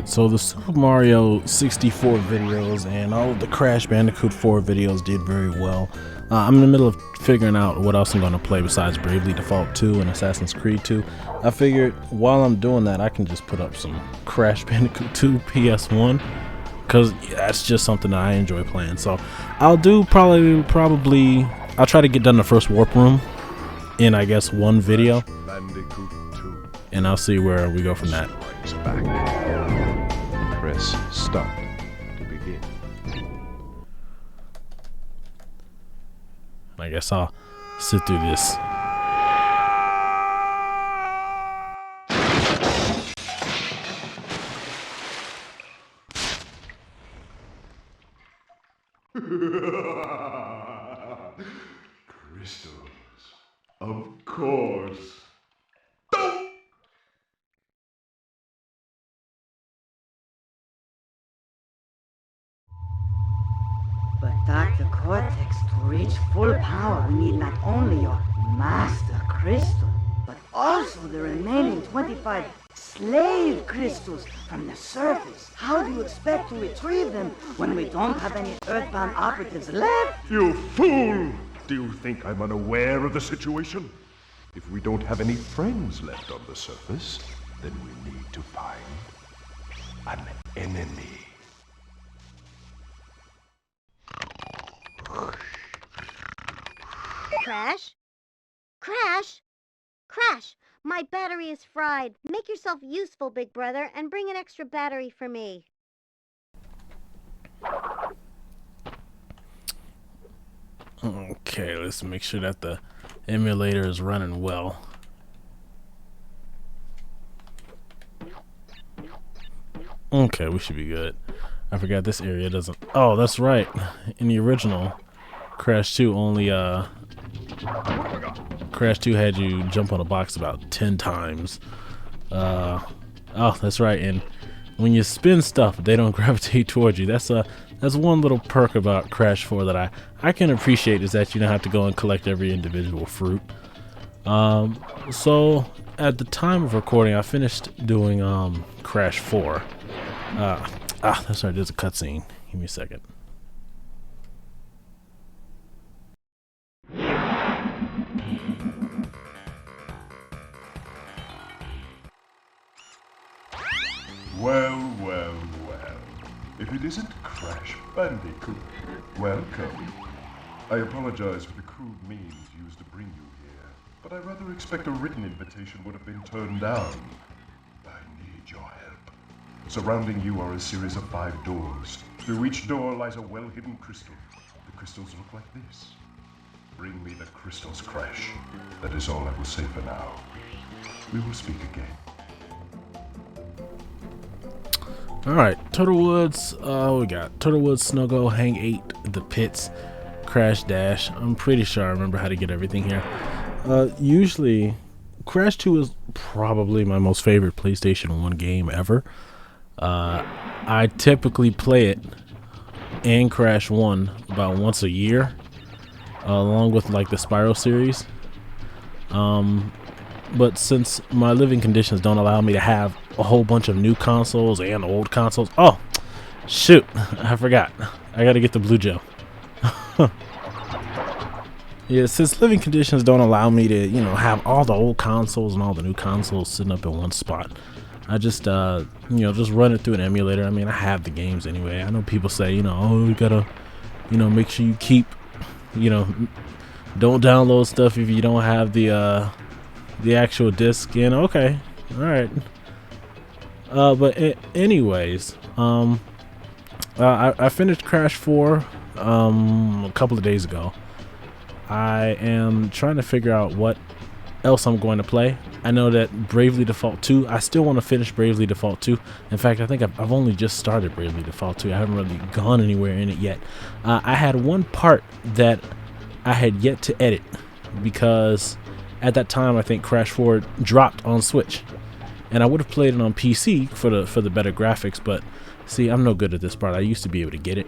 Alright, so the Super Mario 64 videos and all of the Crash Bandicoot 4 videos did very well. I'm in the middle of figuring out what else I'm going to play besides Bravely Default 2 and Assassin's Creed 2. I figured while I'm doing that, I can just put up some Crash Bandicoot 2 PS1, because that's just something that I enjoy playing. So I'll do probably I'll try to get done the first warp room in, I guess, one video, and I'll see where we go from that. Back. Press start to begin. I guess I'll sit through this. Crystals, of course. But Dr. Cortex, to reach full power, we need not only your master crystal, but also the remaining 25 slave crystals from the surface. How do you expect to retrieve them when we don't have any Earthbound operatives left? You fool! Do you think I'm unaware of the situation? If we don't have any friends left on the surface, then we need to find an enemy. Crash? Crash? Crash! My battery is fried. Make yourself useful, big brother, and bring an extra battery for me. Okay, let's make sure that the emulator is running well. Okay, we should be good. I forgot this area doesn't... Oh, that's right. In the original Crash 2, only Crash 2 had you jump on a box about 10 times. Oh, that's right. And when you spin stuff, they don't gravitate towards you. That's one little perk about Crash 4 that I can appreciate, is that you don't have to go and collect every individual fruit. So at the time of recording, I finished doing Crash 4. That's right. There's a cutscene. Give me a second. Well, well, well. If it isn't Crash Bandicoot, welcome. I apologize for the crude means used to bring you here, but I rather expect a written invitation would have been turned down. I need your help. Surrounding you are a series of 5 doors. Through each door lies a well-hidden crystal. The crystals look like this. Bring me the crystals, Crash. That is all I will say for now. We will speak again. Alright, Turtlewoods, we got Turtlewood, Snuggle, Hang 8, The Pits, Crash Dash. I'm pretty sure I remember how to get everything here. Usually, Crash 2 is probably my most favorite PlayStation 1 game ever. I typically play it and Crash 1 about once a year, along with like the Spyro series. But since my living conditions don't allow me to have a whole bunch of new consoles and old consoles. Oh, shoot. I forgot. I gotta get the blue gel. Yeah, since living conditions don't allow me to, have all the old consoles and all the new consoles sitting up in one spot, I just, just run it through an emulator. I mean, I have the games anyway. I know people say, oh, you gotta, make sure you keep, don't download stuff if you don't have the actual disc. Okay, all right. But anyways, I finished Crash 4 a couple of days ago. I am trying to figure out what else I'm going to play. I know that Bravely Default 2, I still want to finish Bravely Default 2. In fact, I think I've only just started Bravely Default 2. I haven't really gone anywhere in it yet. I had one part that I had yet to edit, because at that time I think Crash 4 dropped on Switch, and I would have played it on PC for the better graphics. But see, I'm no good at this part. I used to be able to get it.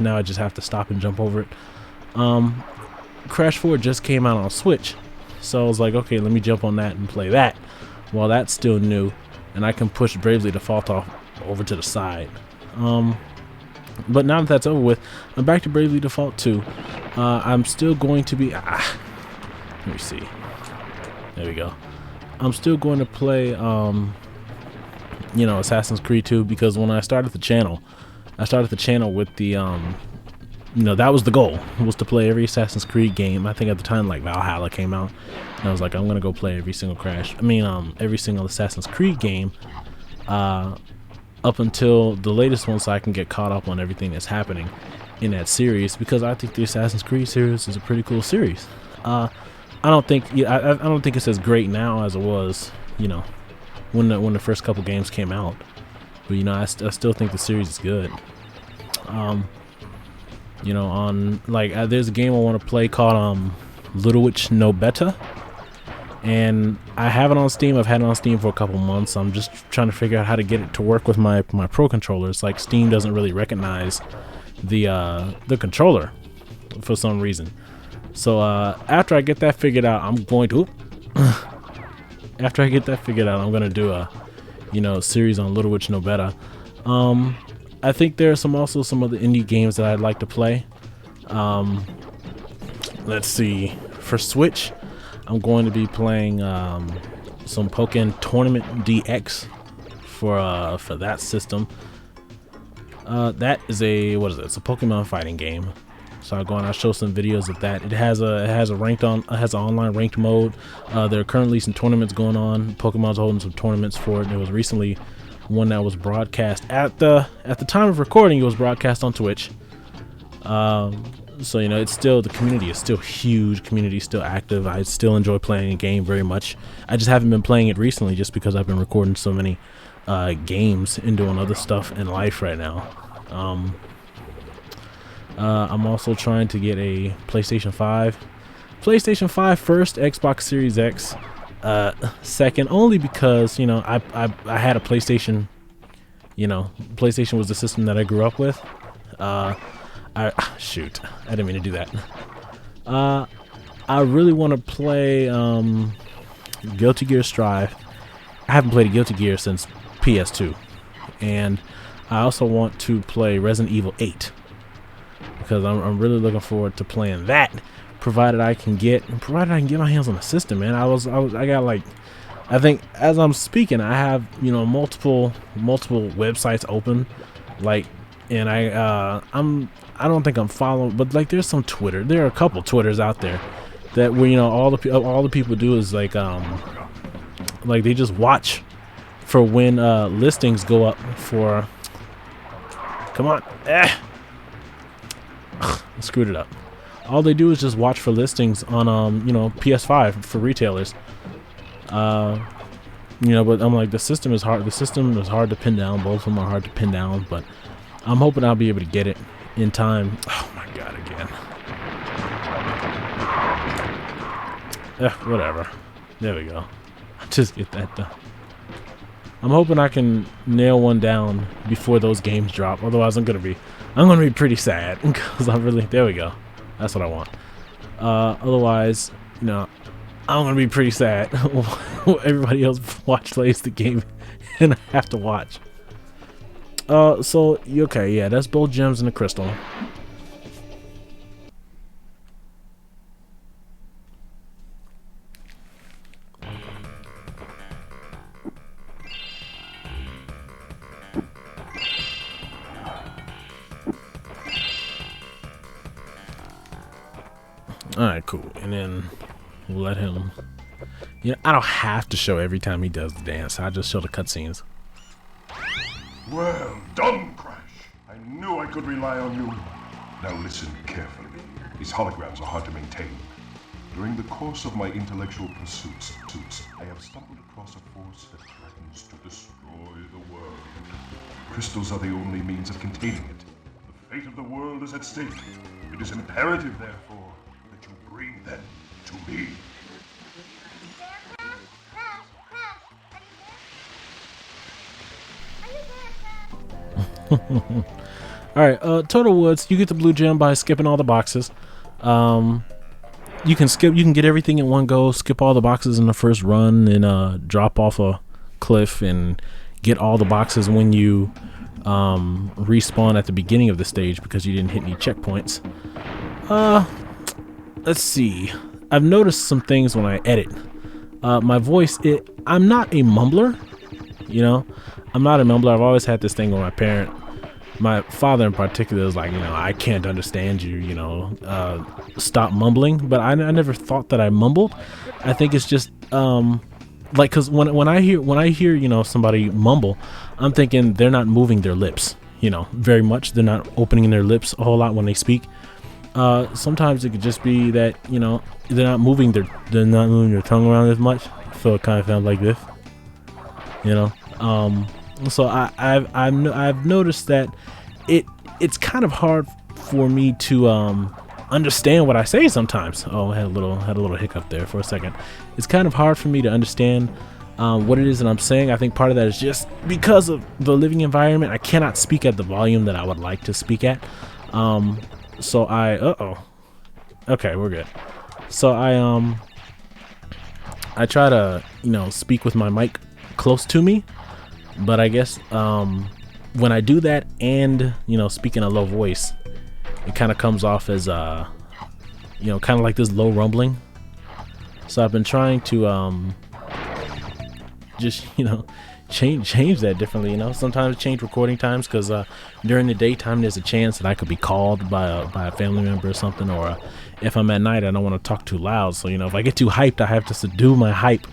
Now I just have to stop and jump over it. Crash 4 just came out on Switch, so I was like, okay, let me jump on that and play that while that's still new, and I can push Bravely Default off over to the side. But now that that's over with, I'm back to Bravely Default 2. I'm still going to be let me see. There we go. I'm still going to play you know, Assassin's Creed 2, because when I started the channel with the you know, that was the goal, was to play every Assassin's Creed game. I think at the time like Valhalla came out, and I was like, I'm gonna go play every single every single Assassin's Creed game up until the latest one, so I can get caught up on everything that's happening in that series, because I think the Assassin's Creed series is a pretty cool series. I don't think it's as great now as it was, you know, when the first couple games came out, but you know, I still think the series is good. You know, on like there's a game I want to play called Little Witch No Beta, and I have it on Steam. I've had it on Steam for a couple months. I'm just trying to figure out how to get it to work with my Pro controllers. Like, Steam doesn't really recognize the controller for some reason. So after I get that figured out, I'm going to do a, you know, series on Little Witch No Beta. I think there are also some other indie games that I'd like to play. Let's see. For Switch, I'm going to be playing some Pokken Tournament DX for that system. That is it's a Pokemon fighting game. So I'll go and I'll show some videos of that. It has an online ranked mode. There are currently some tournaments going on. Pokemon's holding some tournaments for it. There was recently one that was broadcast at the time of recording. It was broadcast on Twitch. So you know, the community is still huge. Community is still active. I still enjoy playing the game very much. I just haven't been playing it recently, just because I've been recording so many games and doing other stuff in life right now. I'm also trying to get a PlayStation 5. PlayStation 5 first, Xbox Series X second, only because, you know, I had a PlayStation. You know, PlayStation was the system that I grew up with. Shoot, I didn't mean to do that. I really want to play Guilty Gear Strive. I haven't played a Guilty Gear since PS2, and I also want to play Resident Evil 8, because I'm really looking forward to playing that, provided I can get my hands on the system, man. I got, like, I think as I'm speaking, I have, you know, multiple websites open, like, and I don't think I'm following, but like, there are a couple Twitters out there that where, you know, all the people do is like they just watch for when listings go up for. Come on, I screwed it up. All they do is just watch for listings on you know, PS5 for retailers. You know, but I'm like, the system is hard to pin down. Both of them are hard to pin down, but I'm hoping I'll be able to get it in time. Oh my god, again. Whatever. There we go. Just get that done. I'm hoping I can nail one down before those games drop. Otherwise, I'm gonna be pretty sad, because there we go. That's what I want. Otherwise, you know, I'm gonna be pretty sad. Everybody else plays the game, and I have to watch. So okay, yeah, that's both gems and a crystal. Alright, cool. And then we'll let him. You know, I don't have to show every time he does the dance. I just show the cutscenes. Well done, Crash. I knew I could rely on you. Now listen carefully. These holograms are hard to maintain. During the course of my intellectual pursuits, I have stumbled across a force that threatens to destroy the world. Crystals are the only means of containing it. The fate of the world is at stake. It is imperative, therefore, that you bring them to me. Alright, Total Woods, you get the blue gem by skipping all the boxes. You can get everything in one go, skip all the boxes in the first run, and drop off a cliff and get all the boxes when you respawn at the beginning of the stage because you didn't hit any checkpoints. Let's see. I've noticed some things when I edit. My voice, I'm not a mumbler, you know. I'm not a mumbler. I've always had this thing with my father in particular is like, you know, I can't understand you, you know, stop mumbling. But I never thought that I mumbled. I think it's just like, because when I hear you know, somebody mumble, I'm thinking they're not moving their lips, you know, very much. They're not opening their lips a whole lot when they speak. Sometimes it could just be that, you know, they're not moving their tongue around as much. So it kind of sounds like this, you know. So I've noticed that it's kind of hard for me to understand what I say sometimes. Oh, I had a little hiccup there for a second. It's kind of hard for me to understand what it is that I'm saying. I think part of that is just because of the living environment. I cannot speak at the volume that I would like to speak at. So okay, we're good. So I try to, you know, speak with my mic close to me, but I guess when I do that and, you know, speak in a low voice, it kind of comes off as you know, kind of like this low rumbling. So I've been trying to just, you know, change that differently, you know. Sometimes change recording times, because during the daytime there's a chance that I could be called by a family member or something, or if I'm at night I don't want to talk too loud. So, you know, if I get too hyped, I have to subdue my hype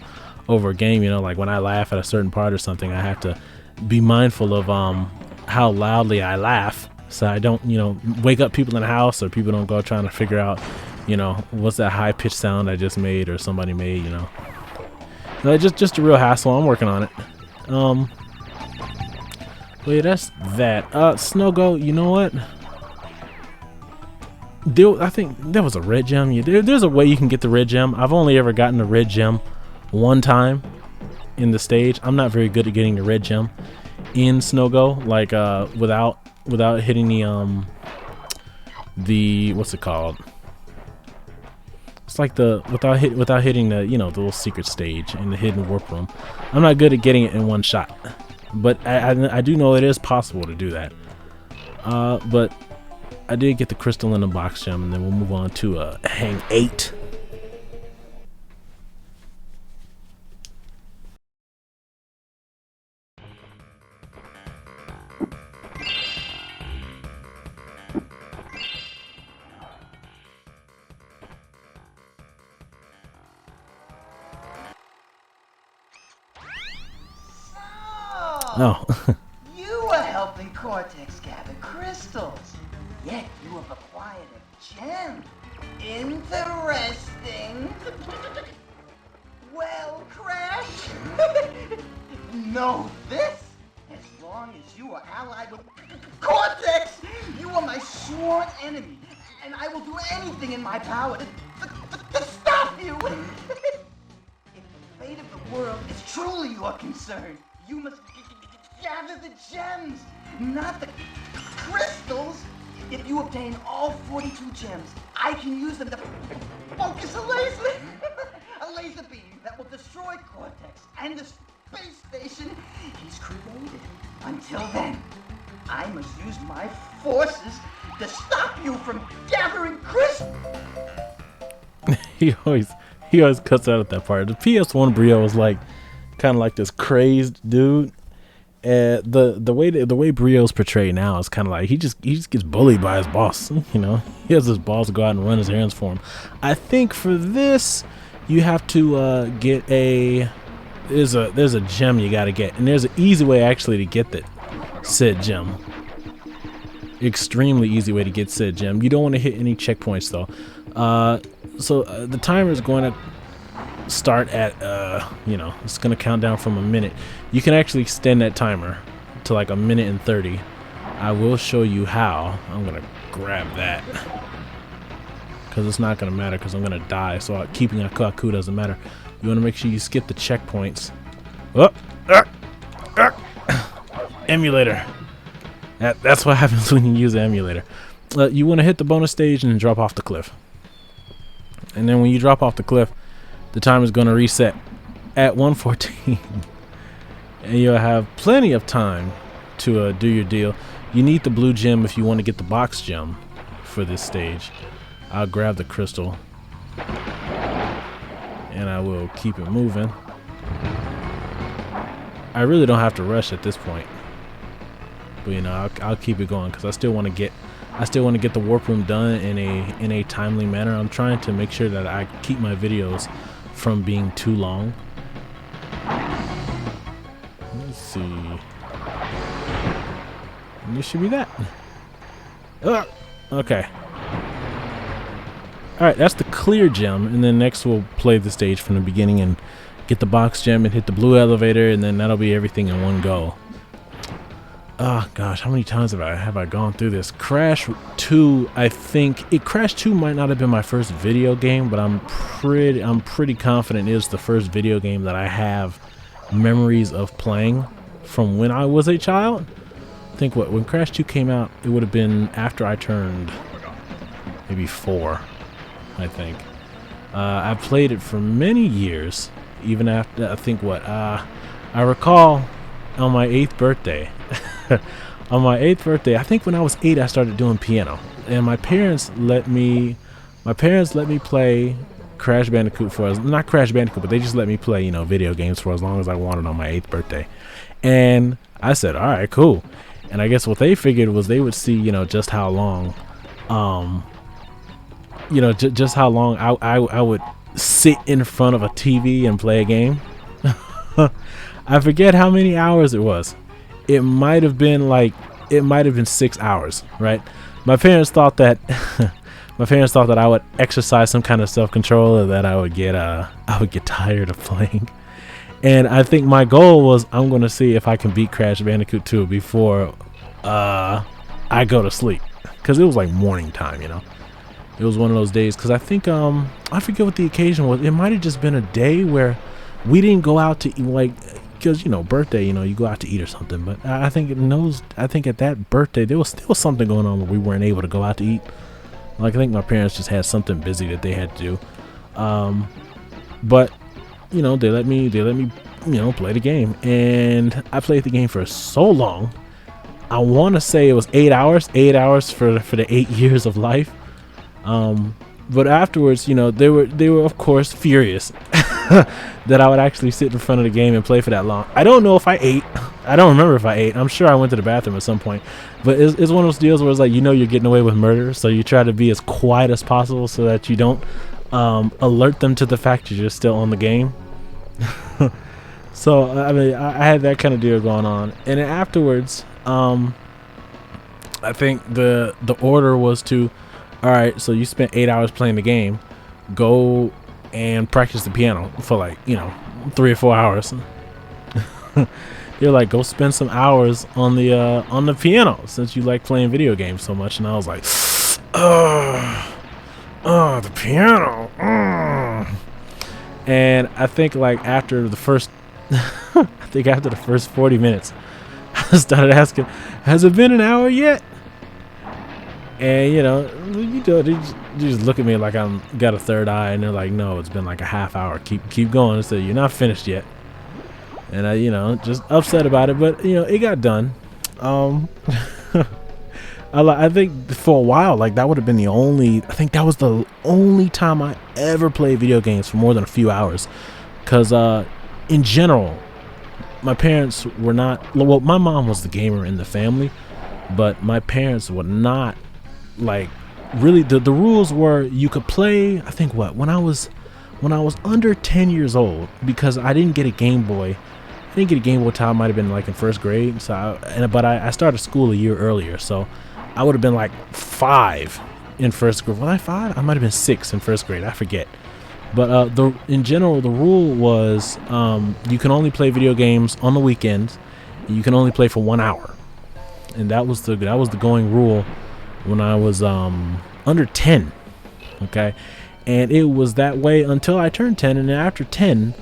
over a game, you know. Like when I laugh at a certain part or something, I have to be mindful of how loudly I laugh, so I don't, you know, wake up people in the house, or people don't go trying to figure out, you know, what's that high-pitched sound I just made or somebody made, you know. No, just a real hassle. I'm working on it. Wait, that's that. Snowgo, you know what? I think there was a red gem. There's a way you can get the red gem. I've only ever gotten the red gem one time in the stage. I'm not very good at getting the red gem in Snowgo, like without hitting the what's it called? It's like without hitting the, you know, the little secret stage in the hidden warp room. I'm not good at getting it in one shot, but I do know it is possible to do that. But I did get the crystal in the box gem, and then we'll move on to hang 8. Oh. You were helping Cortex gather crystals, yet you have acquired a gem. Interesting. Well, Crash, know this. As long as you are allied with Cortex, you are my sworn enemy, and I will do anything in my power to stop you. If the fate of the world is truly your concern, you must gather the gems, not the crystals. If you obtain all 42 gems, I can use them to focus a laser beam that will destroy Cortex and the space station he's created. Until then, I must use my forces to stop you from gathering crystals. he always cuts out at that part. The PS1 Brio was like kind of like this crazed dude. The way Brio's portrayed now is kind of like he just gets bullied by his boss. You know, he has his boss go out and run his errands for him. I think for this you have to get there's a gem you got to get, and there's an easy way actually to get that said gem. Extremely easy way to get said gem. You don't want to hit any checkpoints though. So the timer is going to start at you know, it's gonna count down from a minute. You can actually extend that timer to like 1:30. I will show you how. I'm gonna grab that because it's not gonna matter because I'm gonna die, so keeping a Kaku doesn't matter. You want to make sure you skip the checkpoints. Emulator. That's what happens when you use the emulator. You want to hit the bonus stage and then drop off the cliff, and then when you drop off the cliff, the time is going to reset at 1:14. and you'll have plenty of time to do your deal. You need the blue gem if you want to get the box gem for this stage. I'll grab the crystal and I will keep it moving. I really don't have to rush at this point, but you know, I'll keep it going because I still want to get the warp room done in a timely manner. I'm trying to make sure that I keep my videos from being too long. Let's see. And this should be that. Okay. Alright, that's the clear gem, and then next we'll play the stage from the beginning and get the box gem and hit the blue elevator, and then that'll be everything in one go. Oh gosh, how many times have I gone through this? Crash 2, I think Crash 2 might not have been my first video game, but I'm pretty confident it is the first video game that I have memories of playing from when I was a child. I think when Crash 2 came out, it would have been after I turned maybe 4, I think. I played it for many years, even after, I think I recall on my 8th birthday. On my 8th birthday, I think when I was 8, I started doing piano, and my parents let me play Crash Bandicoot for us. Not Crash Bandicoot, but they just let me play, you know, video games for as long as I wanted on my 8th birthday. And I said, all right, cool. And I guess what they figured was they would see, you know, just how long, just how long I would sit in front of a TV and play a game. I forget how many hours it was. It might have been 6 hours, right? My parents thought that I would exercise some kind of self-control, or that I would get tired of playing. And I think my goal was, I'm going to see if I can beat Crash Bandicoot 2 before I go to sleep, because it was like morning time, you know. It was one of those days, because I think I forget what the occasion was. It might have just been a day where we didn't go out to eat, like, because, you know, birthday, you know, you go out to eat or something. But I think at that birthday there was still something going on where we weren't able to go out to eat. Like, I think my parents just had something busy that they had to do. But you know, they let me you know, play the game, and I played the game for so long. I want to say it was 8 hours for the 8 years of life. But afterwards, you know, they were of course furious that I would actually sit in front of the game and play for that long. I don't know if I ate. I don't remember if I ate. I'm sure I went to the bathroom at some point. But it's one of those deals where it's like, you know, you're getting away with murder, so you try to be as quiet as possible so that you don't alert them to the fact you're still on the game. So I mean, I had that kind of deal going on, and then afterwards, I think the order was to, all right, so you spent 8 hours playing the game, go and practice the piano for, like, you know, 3 or 4 hours. They're like, go spend some hours on the piano since you like playing video games so much. And I was like, the piano. And I think like after the first 40 minutes, I started asking, has it been an hour yet? And you know, they just look at me like I'm got a third eye, and they're like, no, it's been like a half hour. Keep going. So you're not finished yet. And I, you know, just upset about it, but you know, it got done. I think for a while, like, that would have been I think that was the only time I ever played video games for more than a few hours. Because in general, my parents were not, well, my mom was the gamer in the family, but my parents were not, like, really, the rules were you could play, I think when I was under 10 years old, because I didn't get a Game Boy. I didn't get a Game Boy till I might have been like in first grade. So but I started school a year earlier, so I would have been like 5 in first grade. Was I 5? I might have been 6 in first grade. I forget. But in general, the rule was you can only play video games on the weekends. And you can only play for 1 hour, and that was the going rule when I was under 10. Okay, and it was that way until I turned 10, and then after 10,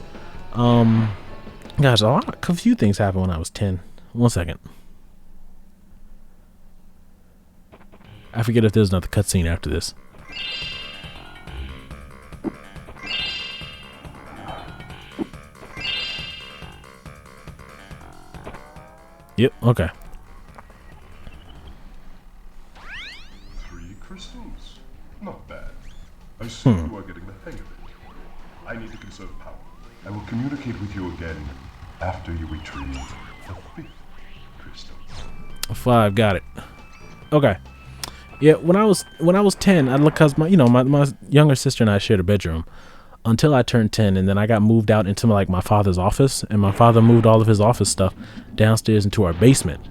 gosh, a few things happened when I was 10. 1 second. I forget if there's another cutscene after this. Yep. Okay. 3 crystals. Not bad. I see you are getting the hang of it. I need to conserve power. I will communicate with you again after you retrieve the 5th crystal. 5. Got it. Okay. Yeah. When I was 10, I because my younger sister and I shared a bedroom until I turned 10, and then I got moved out into my father's office, and my father moved all of his office stuff downstairs into our basement.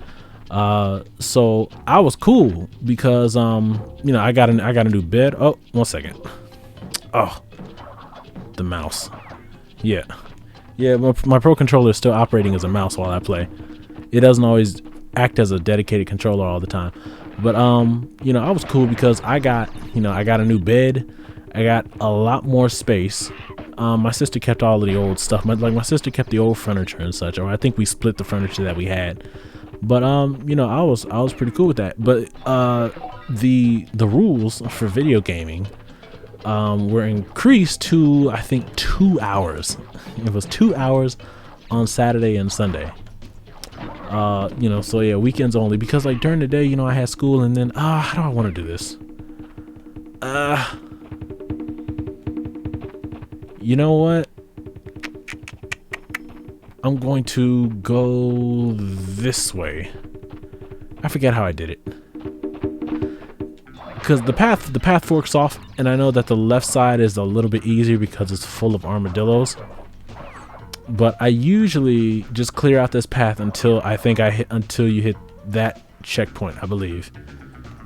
So I was cool because I got a new bed. Oh, 1 second. Oh, the mouse. Yeah. My Pro controller is still operating as a mouse while I play. It doesn't always act as a dedicated controller all the time. But I was cool because I got a new bed. I got a lot more space. My sister kept all of the old stuff. My sister kept the old furniture and such, or I think we split the furniture that we had. But I was pretty cool with that. But the rules for video gaming were increased to, I think, 2 hours. It was 2 hours on Saturday and Sunday. So yeah, weekends only, because during the day, I had school, and then how do I want to do this? You know what? I'm going to go this way. I forget how I did it. Because the path forks off, and I know that the left side is a little bit easier because it's full of armadillos. But I usually just clear out this path until you hit that checkpoint, I believe.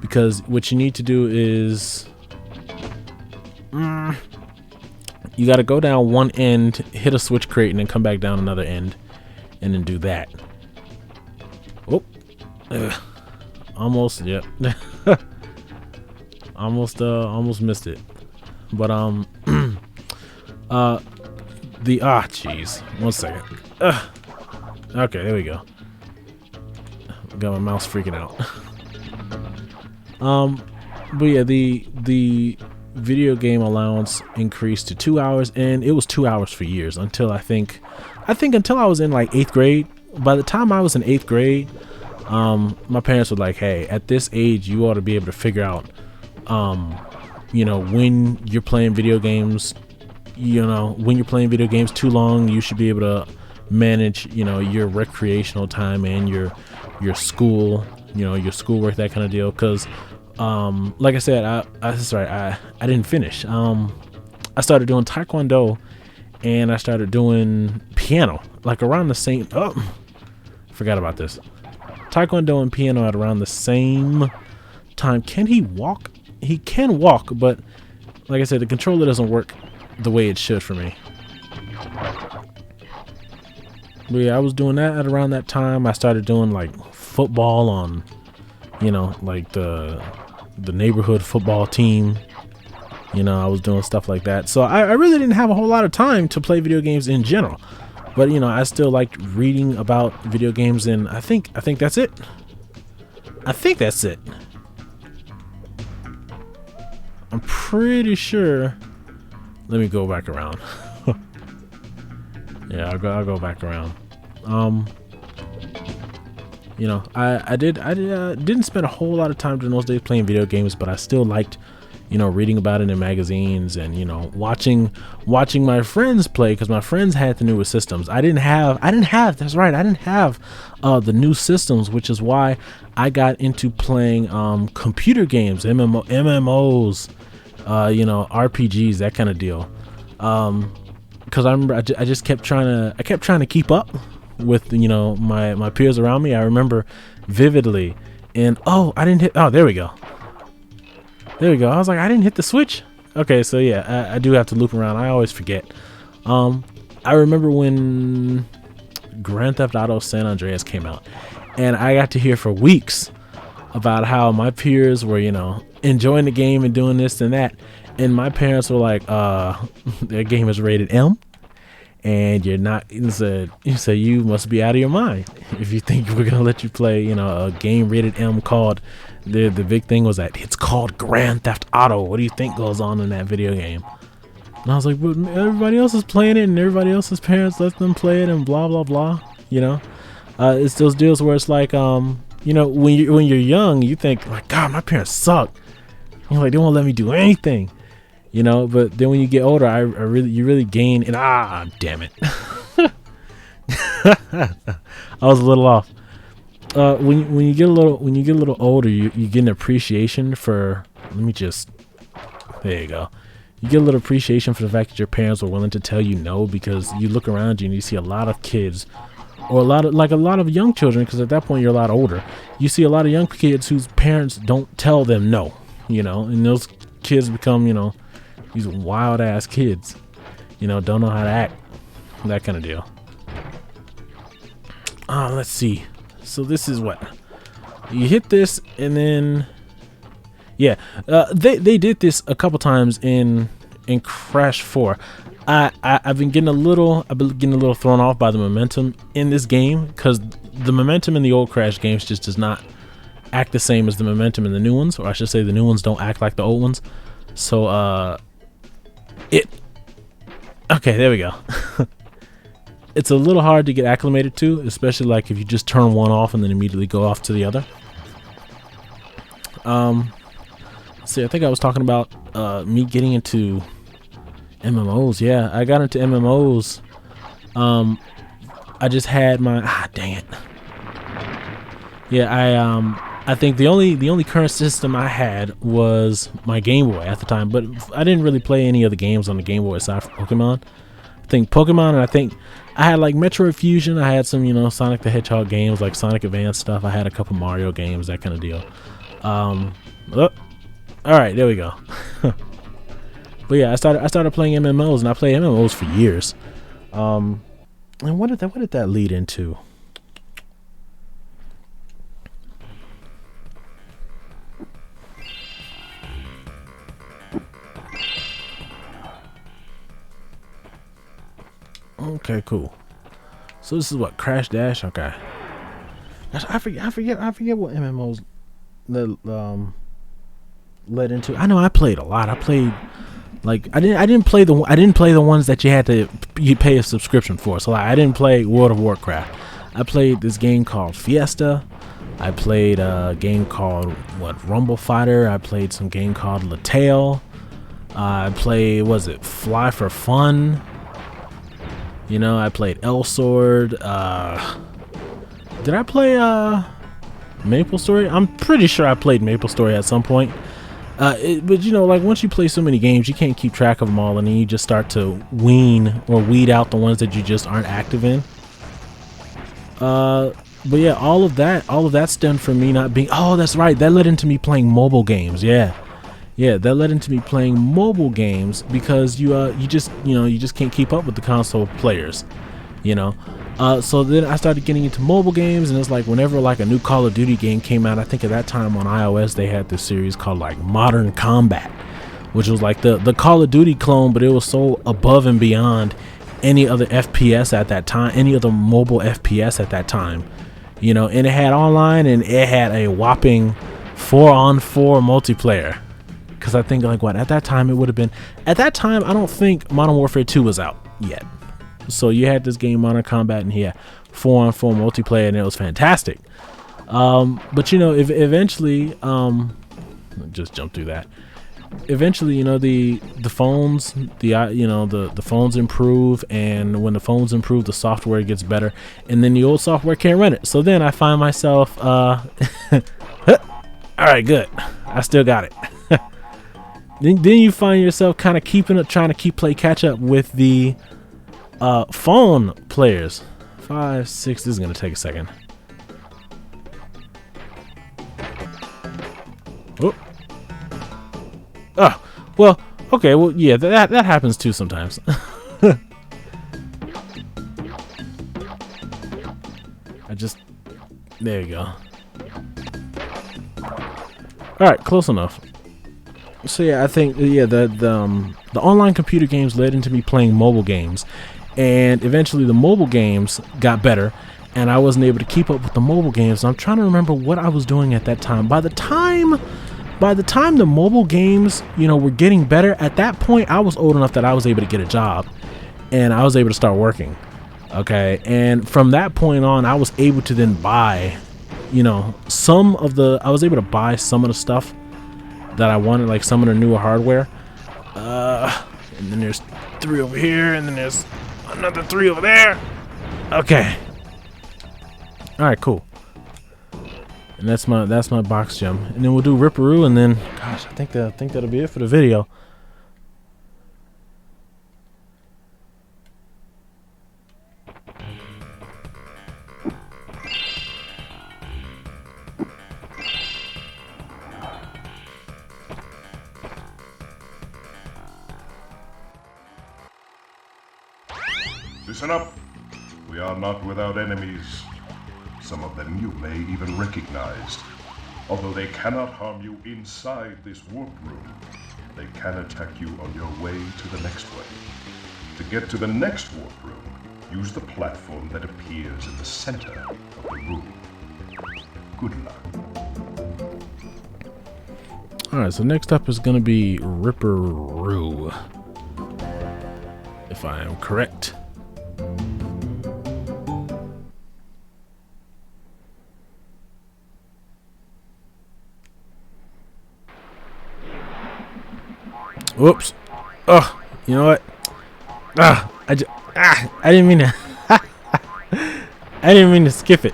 Because what you need to do is you got to go down one end, hit a switch crate, and then come back down another end, and then do that. Oh, almost, yep. almost missed it. But jeez, 1 second. Okay, there we go. Got my mouse freaking out. But yeah, the video game allowance increased to 2 hours, and it was 2 hours for years until I think until I was in 8th grade. By the time I was in 8th grade, my parents were like, hey, at this age you ought to be able to figure out when you're playing video games, when you're playing video games too long, you should be able to manage your recreational time and your school, your schoolwork, that kind of deal. Because like I said, I didn't finish. I started doing taekwondo, and I started doing piano around the same forgot about this. Taekwondo and piano at around the same time. Can he walk? He can walk, but like I said, the controller doesn't work the way it should for me. But yeah, I was doing that at around that time. I started doing football on the neighborhood football team. I was doing stuff like that. So I really didn't have a whole lot of time to play video games in general. But I still liked reading about video games, and I think that's it. I think that's it. I'm pretty sure. Let me go back around. Yeah, I'll go back around. I didn't spend a whole lot of time during those days playing video games, but I still liked, reading about it in magazines and, watching my friends play, because my friends had the newest systems. I didn't have the new systems, which is why I got into playing computer games, MMOs, RPGs, that kind of deal. Because I remember I just kept trying to keep up with my peers around me. I remember vividly, and there we go. I was like, I didn't hit the switch. Okay, so yeah, I do have to loop around. I always forget. I remember when Grand Theft Auto San Andreas came out, and I got to hear for weeks about how my peers were enjoying the game and doing this and that. And my parents were like, their game is rated M, and you're not. You said you must be out of your mind if you think we're gonna let you play, a game rated M called. The big thing was that it's called Grand Theft Auto. What do you think goes on in that video game? And I was like, but everybody else is playing it, and everybody else's parents let them play it, and blah blah blah. It's those deals where it's like, you know, when you're young, you think like, God, my parents suck. You know, like they won't let me do anything. You know, but then when you get older, you really gain. And damn it, I was a little off. When you get a little older, you get an appreciation for. There you go. You get a little appreciation for the fact that your parents were willing to tell you no, because you look around you and you see a lot of kids, or a lot of young children, because at that point you're a lot older. You see a lot of young kids whose parents don't tell them no, you know, and those kids become, you know, these wild ass kids, you know, don't know how to act, that kind of deal. Let's see. So this is what you hit this, and then yeah, they did this a couple times in Crash 4. I've been getting a little thrown off by the momentum in this game, because the momentum in the old Crash games just does not act the same as the momentum in the new ones, or I should say the new ones don't act like the old ones. So okay, there we go. It's a little hard to get acclimated to, especially like if you just turn one off and then immediately go off to the other. See, I think I was talking about me getting into MMOs. Yeah, I got into MMOs. I just had my dang it. Yeah, I think the only current system I had was my Game Boy at the time, but I didn't really play any of the games on the Game Boy aside from Pokemon. I think Pokemon, and I think I had like Metroid Fusion. I had some, you know, Sonic the Hedgehog games, like Sonic Advance stuff. I had a couple Mario games, that kind of deal. All right, there we go. But yeah, I started playing MMOs, and I played MMOs for years. And what did that lead into? Okay, cool. So this is what, Crash Dash? Okay. I forget what MMOs led into. I know I played a lot. I played like I didn't play the ones that you pay a subscription for. So like, I didn't play World of Warcraft. I played this game called Fiesta. I played a game called Rumble Fighter. I played some game called Lattale. I played, Fly for Fun. You know, I played L Sword. Did I play Maple Story? I'm pretty sure I played Maple Story at some point. But you know, like once you play so many games, you can't keep track of them all, and then you just start to weed out the ones that you just aren't active in. But yeah, all of that stemmed from me not being. Oh, that's right. That led into me playing mobile games. Yeah, that led into me playing mobile games because you just can't keep up with the console players, you know. So then I started getting into mobile games, and it's like whenever like a new Call of Duty game came out, I think at that time on iOS they had this series called like Modern Combat, which was like the Call of Duty clone, but it was so above and beyond any other FPS at that time, any other mobile FPS at that time, you know. And it had online, and it had a whopping 4-on-4 multiplayer. Because I think like at that time it would have been, at that time I don't think Modern Warfare 2 was out yet. So you had this game Modern Combat, and yeah, 4-on-4 multiplayer, and it was fantastic. But you know, eventually, just jump through that. Eventually, you know, the phones, the phones improve, and when the phones improve, the software gets better, and then the old software can't run it. So then I find myself, all right, good, I still got it. Then you find yourself kind of trying to play catch up with the phone players. 5, 6. This is gonna take a second. Oh, well, okay, well, yeah, that happens too sometimes. There you go. All right, close enough. So yeah, I think the online computer games led into me playing mobile games, and eventually the mobile games got better, and I wasn't able to keep up with the mobile games. I'm trying to remember what I was doing at that time. By the time the mobile games, you know, were getting better, at that point I was old enough that I was able to get a job, and I was able to start working. Okay, and from that point on, I was able to then buy, you know, I was able to buy some of the stuff that I wanted, like some of the newer hardware. And then there's 3 over here, and then there's another 3 over there. Okay. All right, cool. And that's my box gem. And then we'll do Ripperoo, and then, gosh, I think that'll be it for the video. Listen up. We are not without enemies. Some of them you may even recognize. Although they cannot harm you inside this warp room, they can attack you on your way to the next way. To get to the next warp room, use the platform that appears in the center of the room. Good luck. Alright, so next up is going to be Ripperoo, if I am correct. Whoops. Oh, you know what? I didn't mean to. I didn't mean to skip it.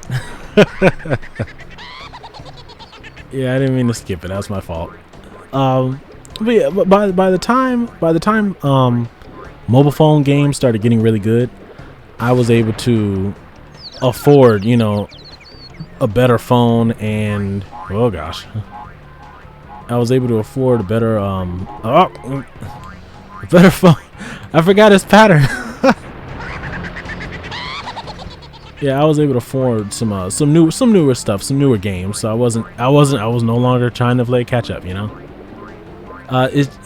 Yeah, I didn't mean to skip it. That was my fault. But yeah, by the time mobile phone games started getting really good, I was able to afford, you know, a better phone, and oh gosh, I was able to afford a better a better phone. I forgot his pattern. Yeah, I was able to afford some newer stuff, some newer games. So I was no longer trying to play catch up, you know.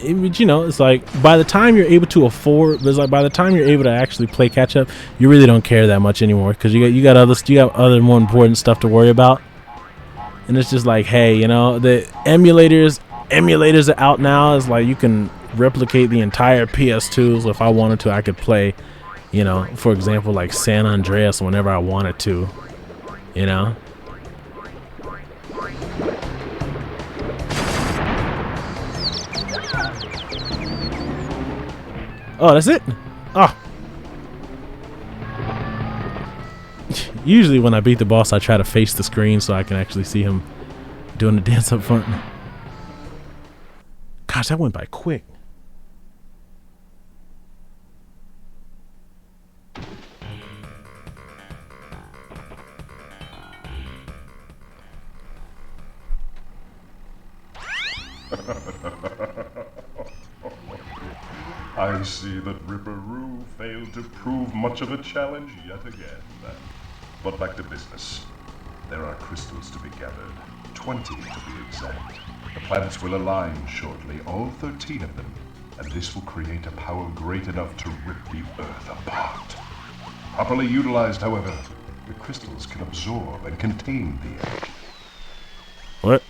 You know, it's like by the time you're able to afford, it's like by the time you're able to actually play catch up, you really don't care that much anymore, because you got other more important stuff to worry about. And it's just like, hey, you know, the emulators are out now. It's like you can replicate the entire PS2. So if I wanted to, I could play, you know, for example, like San Andreas whenever I wanted to, you know. Oh, that's it? Oh. Usually when I beat the boss, I try to face the screen so I can actually see him doing the dance up front. Gosh, that went by quick. I see that Ripperoo failed to prove much of a challenge yet again. But back to business. There are crystals to be gathered, 20 to be exact. The planets will align shortly, all 13 of them, and this will create a power great enough to rip the Earth apart. Properly utilized, however, the crystals can absorb and contain the energy. What?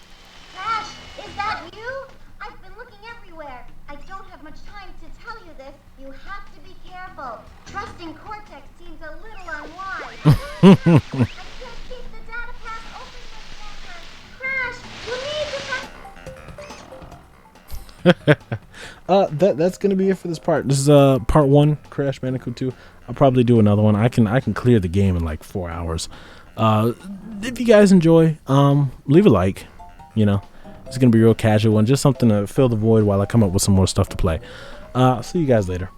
Crash, is that you? I've been looking everywhere. I don't have much time to tell you this. You have to be careful. Trusting Cortex seems a little unwise. I can't keep the data path open much longer. Crash, you need to... That's gonna be it for this part. This is part 1, Crash Bandicoot 2. I'll probably do another one. I can clear the game in like 4 hours. If you guys enjoy, leave a like. You know, it's gonna be a real casual one, just something to fill the void while I come up with some more stuff to play. See you guys later.